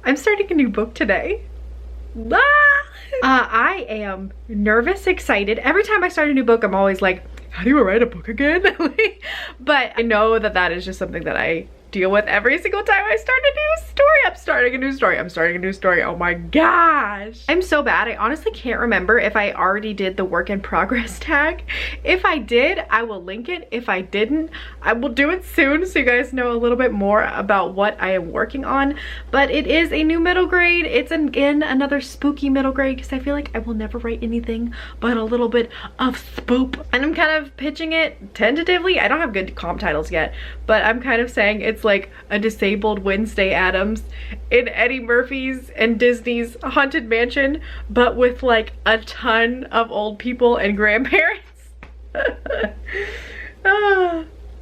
I'm starting a new book today. I am nervous, excited. Every time I start a new book, I'm always like, how do you write a book again? But I know that that is just something that I deal with every single time I start a new story. I'm starting a new story. I'm starting a new story. Oh my gosh. I'm so bad. I honestly can't remember if I already did the work in progress tag. If I did, I will link it. If I didn't, I will do it soon so you guys know a little bit more about what I am working on. But it is a new middle grade. It's again another spooky middle grade because I feel like I will never write anything but a little bit of spoop. And I'm kind of pitching it tentatively. I don't have good comp titles yet, but I'm kind of saying it's like a disabled Wednesday Addams in Eddie Murphy's and Disney's Haunted Mansion, but with like a ton of old people and grandparents.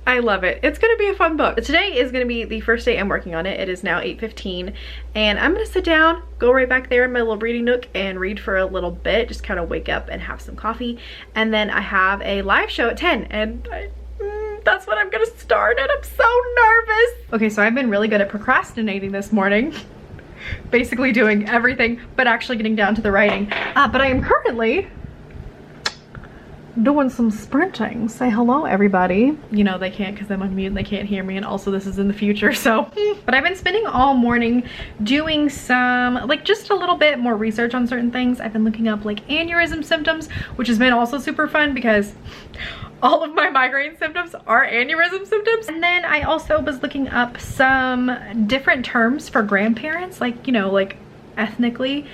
I love it. It's gonna be a fun book. Today is gonna be the first day I'm working on it. It is now 8:15 and I'm gonna sit down, go right back there in my little reading nook and read for a little bit, just kind of wake up and have some coffee. And then I have a live show at 10 and that's when I'm gonna start and I'm so nervous. Okay, so I've been really good at procrastinating this morning. Basically doing everything but actually getting down to the writing. But I am currently doing some sprinting. Say hello, everybody. You know, they can't because I'm on mute and they can't hear me, and also this is in the future, so. But I've been spending all morning doing some, like just a little bit more research on certain things. I've been looking up like aneurysm symptoms, which has been also super fun because all of my migraine symptoms are aneurysm symptoms. And then I also was looking up some different terms for grandparents, like, you know, like ethnically,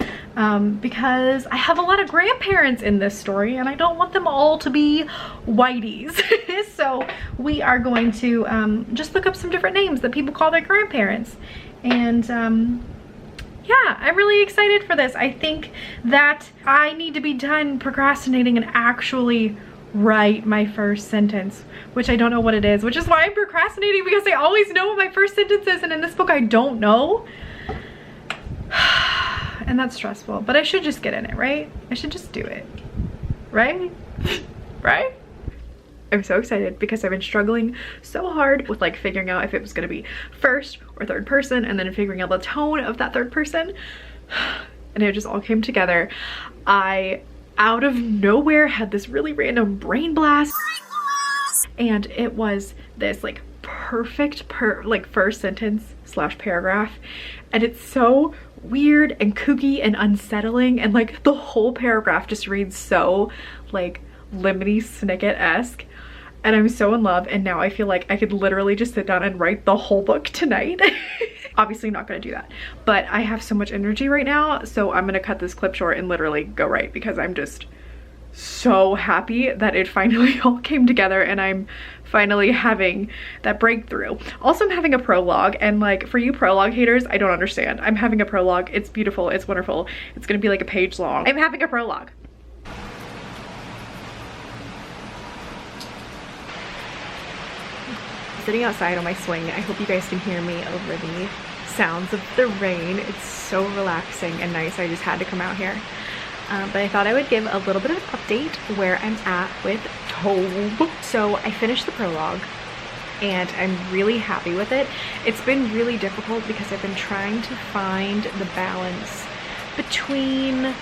because I have a lot of grandparents in this story and I don't want them all to be whiteys. So we are going to just look up some different names that people call their grandparents. And yeah, I'm really excited for this. I think that I need to be done procrastinating and actually write my first sentence, which I don't know what it is, which is why I'm procrastinating, because I always know what my first sentence is, and in this book I don't know. And that's stressful, but I should just get in it, right? I should just do it, right? Right? I'm so excited because I've been struggling so hard with like figuring out if it was gonna be first or third person, and then figuring out the tone of that third person. And it just all came together. I, out of nowhere, had this really random brain blast. And it was this like perfect first sentence / paragraph. And it's so weird and kooky and unsettling, and like the whole paragraph just reads so like Lemony Snicket-esque, and I'm so in love. And now I feel like I could literally just sit down and write the whole book tonight. Obviously not gonna do that, but I have so much energy right now, so I'm gonna cut this clip short and literally go write, because I'm just so happy that it finally all came together and I'm finally having that breakthrough. Also, I'm having a prologue, and like for you prologue haters, I don't understand. I'm having a prologue. It's beautiful, it's wonderful. It's gonna be like a page long. I'm having a prologue. I'm sitting outside on my swing. I hope you guys can hear me over the sounds of the rain. It's so relaxing and nice. I just had to come out here. But I thought I would give a little bit of an update where I'm at with Tobe. So I finished the prologue and I'm really happy with it. It's been really difficult because I've been trying to find the balance between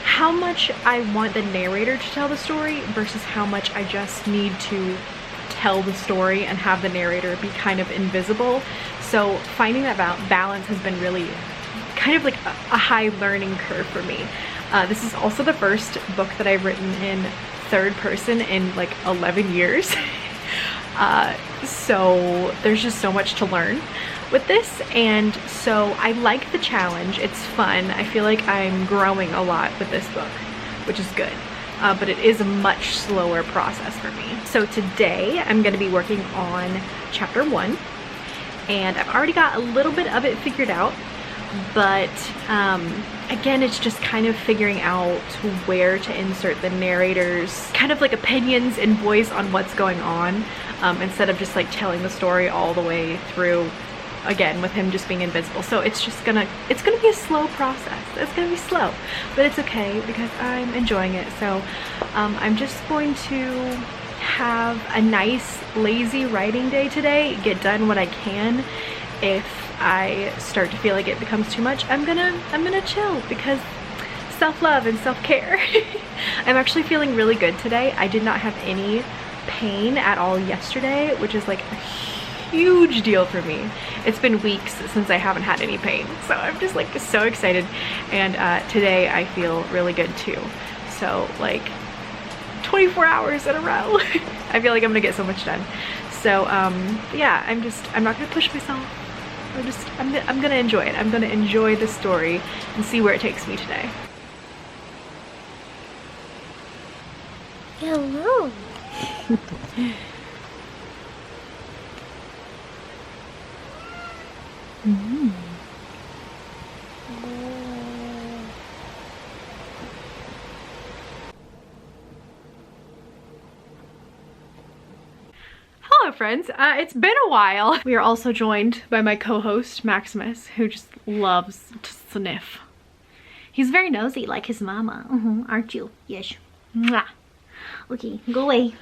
how much I want the narrator to tell the story versus how much I just need to tell the story and have the narrator be kind of invisible. So finding that balance has been really kind of like a high learning curve for me. This is also the first book that I've written in third person in like 11 years. So there's just so much to learn with this, and so I like the challenge. It's fun. I feel like I'm growing a lot with this book, which is good. But it is a much slower process for me. So today I'm going to be working on chapter 1, and I've already got a little bit of it figured out. But again, it's just kind of figuring out where to insert the narrator's kind of like opinions and voice on what's going on, instead of just like telling the story all the way through, again, with him just being invisible. So it's gonna be a slow process. It's gonna be slow, but it's okay because I'm enjoying it. So I'm just going to have a nice lazy writing day today, get done what I can. If I start to feel like it becomes too much, I'm gonna chill, because self-love and self-care. I'm actually feeling really good today. I did not have any pain at all yesterday, which is like a huge deal for me. It's been weeks since I haven't had any pain, so I'm just like so excited. And today I feel really good too. So like 24 hours in a row. I feel like I'm gonna get so much done. So yeah, I'm not gonna push myself. I'm gonna enjoy it. I'm gonna enjoy the story and see where it takes me today. Hello. Hello friends, it's been a while. We are also joined by my co-host Maximus, who just loves to sniff. He's very nosy like his mama, aren't you? Yes. Mwah. Okay, go away.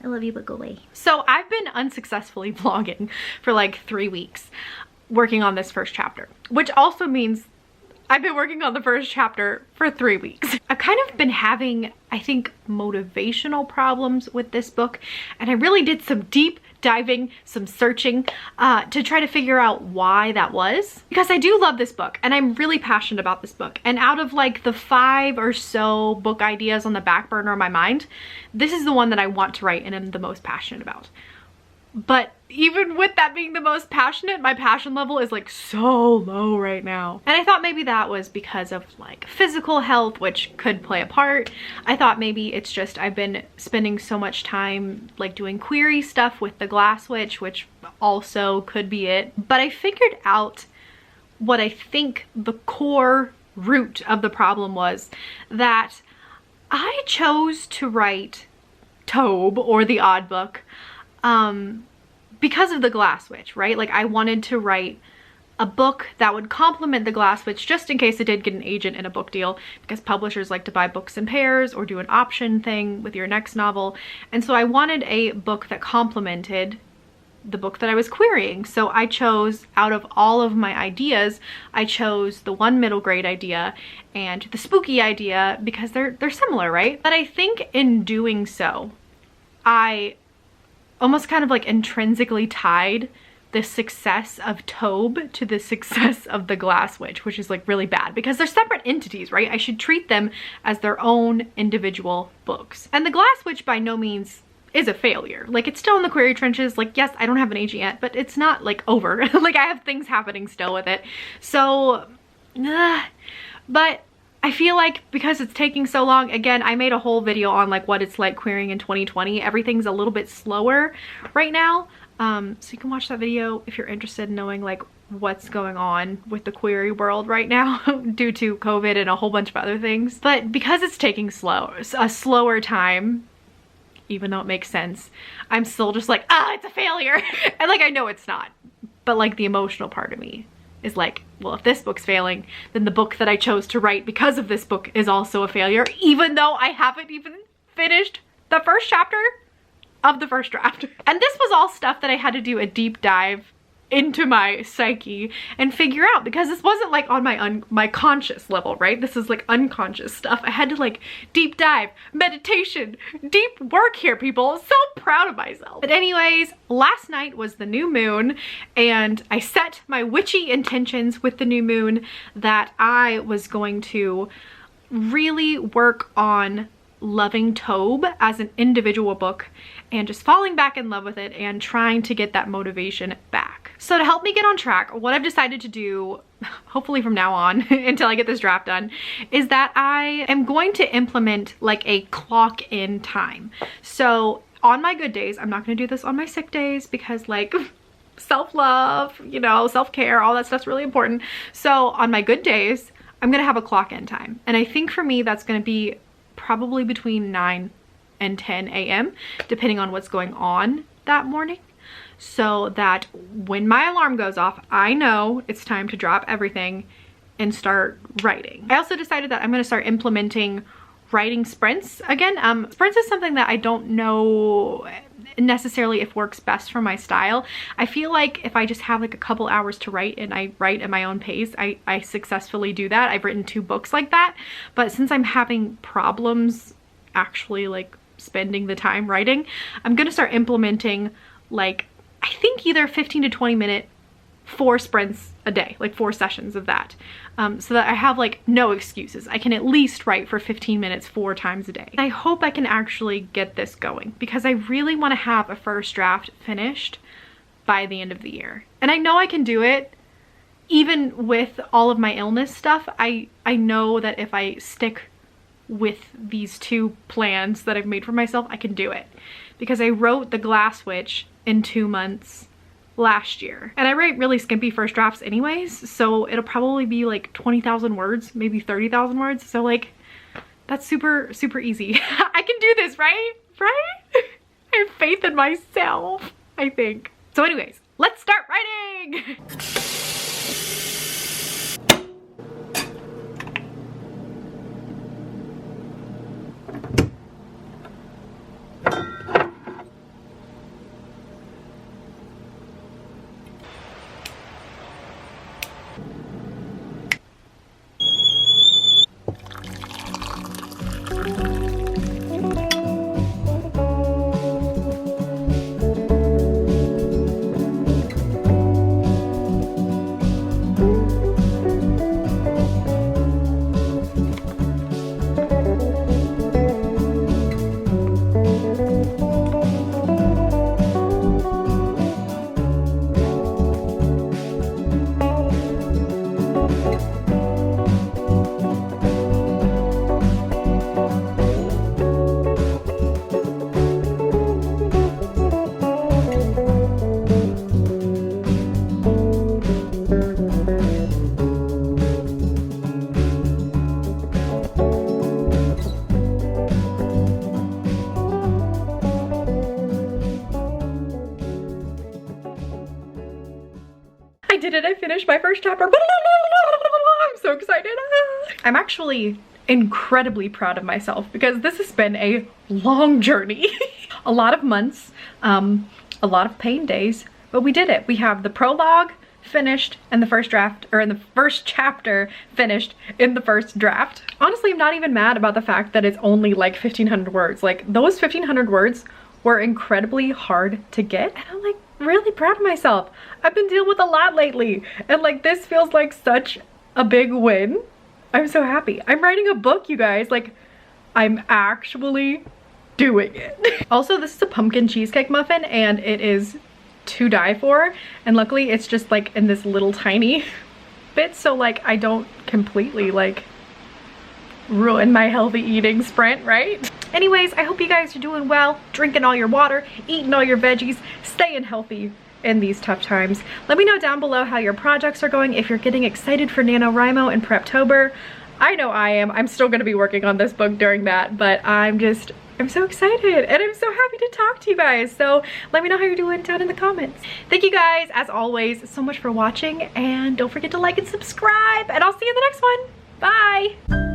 I love you, but go away. So I've been unsuccessfully vlogging for like 3 weeks, working on this first chapter, which also means I've been working on the first chapter for 3 weeks. I've kind of been having, I think, motivational problems with this book, and I really did some deep diving, some searching to try to figure out why that was, because I do love this book and I'm really passionate about this book. And out of like the 5 or so book ideas on the back burner of my mind, this is the one that I want to write and am the most passionate about. But even with that being the most passionate, my passion level is like so low right now. And I thought maybe that was because of like physical health, which could play a part. I thought maybe it's just I've been spending so much time like doing query stuff with the Glass Witch, which also could be it. But I figured out what I think the core root of the problem was, that I chose to write Tobe, or the Odd Book, because of the Glass Witch, right? Like I wanted to write a book that would complement the Glass Witch, just in case it did get an agent in a book deal, because publishers like to buy books in pairs or do an option thing with your next novel. And so I wanted a book that complemented the book that I was querying. So I chose, out of all of my ideas, I chose the one middle grade idea and the spooky idea because they're similar, right? But I think in doing so, I almost kind of like intrinsically tied the success of Tobe to the success of the Glass Witch, which is like really bad because they're separate entities, right? I should treat them as their own individual books. And the Glass Witch by no means is a failure. Like it's still in the query trenches. Like yes, I don't have an agent yet, but it's not like over. Like I have things happening still with it. So, but I feel like because it's taking so long, again, I made a whole video on like what it's like querying in 2020. Everything's a little bit slower right now. So you can watch that video if you're interested in knowing like what's going on with the query world right now due to COVID and a whole bunch of other things. But because it's taking a slower time, even though it makes sense, I'm still just like, it's a failure. And like, I know it's not, but like the emotional part of me is like, well, if this book's failing, then the book that I chose to write because of this book is also a failure, even though I haven't even finished the first chapter of the first draft. And this was all stuff that I had to do a deep dive into my psyche and figure out, because this wasn't like on my conscious level, right? This is like unconscious stuff. I had to like deep dive, meditation, deep work here, people. So proud of myself. But anyways, last night was the new moon and I set my witchy intentions with the new moon that I was going to really work on loving Tobe as an individual book and just falling back in love with it and trying to get that motivation back. So to help me get on track, what I've decided to do, hopefully from now on until I get this draft done, is that I am going to implement like a clock in time. So on my good days, I'm not going to do this on my sick days because like self-love, you know, self-care, all that stuff's really important. So on my good days, I'm going to have a clock in time. And I think for me, that's going to be probably between 9 and 10 a.m. depending on what's going on that morning, so that when my alarm goes off, I know it's time to drop everything and start writing. I also decided that I'm going to start implementing writing sprints again. Sprints is something that I don't know necessarily if works best for my style. I feel like if I just have like a couple hours to write and I write at my own pace, I successfully do that. I've written 2 books like that, but since I'm having problems actually like spending the time writing, I'm gonna start implementing like, I think either 15 to 20 minute 4 sprints a day, like 4 sessions of that, so that I have like no excuses. I can at least write for 15 minutes 4 times a day. I hope I can actually get this going because I really want to have a first draft finished by the end of the year. And I know I can do it even with all of my illness stuff. I know that if I stick with these 2 plans that I've made for myself, I can do it, because I wrote The Glass Witch in 2 months last year, and I write really skimpy first drafts anyways, so it'll probably be like 20,000 words, maybe 30,000 words, so like that's super easy. I can do this, right? I have faith in myself, I think. So anyways, let's start writing. I did it, I finished my first chapter. I'm so excited. I'm actually incredibly proud of myself because this has been a long journey. A lot of months, a lot of pain days, but we did it. We have the prologue finished and the first draft, or in the first chapter finished in the first draft. Honestly, I'm not even mad about the fact that it's only like 1,500 words. Like, those 1,500 words were incredibly hard to get, and I'm like really proud of myself. I've been dealing with a lot lately, and like this feels like such a big win. I'm so happy. I'm writing a book, you guys. Like, I'm actually doing it. Also, this is a pumpkin cheesecake muffin, and it is to die for, and luckily it's just like in this little tiny bit, so like I don't completely like ruin my healthy eating sprint, right? Anyways, I hope you guys are doing well, drinking all your water, eating all your veggies, staying healthy in these tough times. Let me know down below how your projects are going, if you're getting excited for NaNoWriMo and Preptober. I know I am. I'm still gonna be working on this book during that, but I'm so excited, and I'm so happy to talk to you guys. So let me know how you're doing down in the comments. Thank you guys, as always, so much for watching, and don't forget to like and subscribe, and I'll see you in the next one. Bye.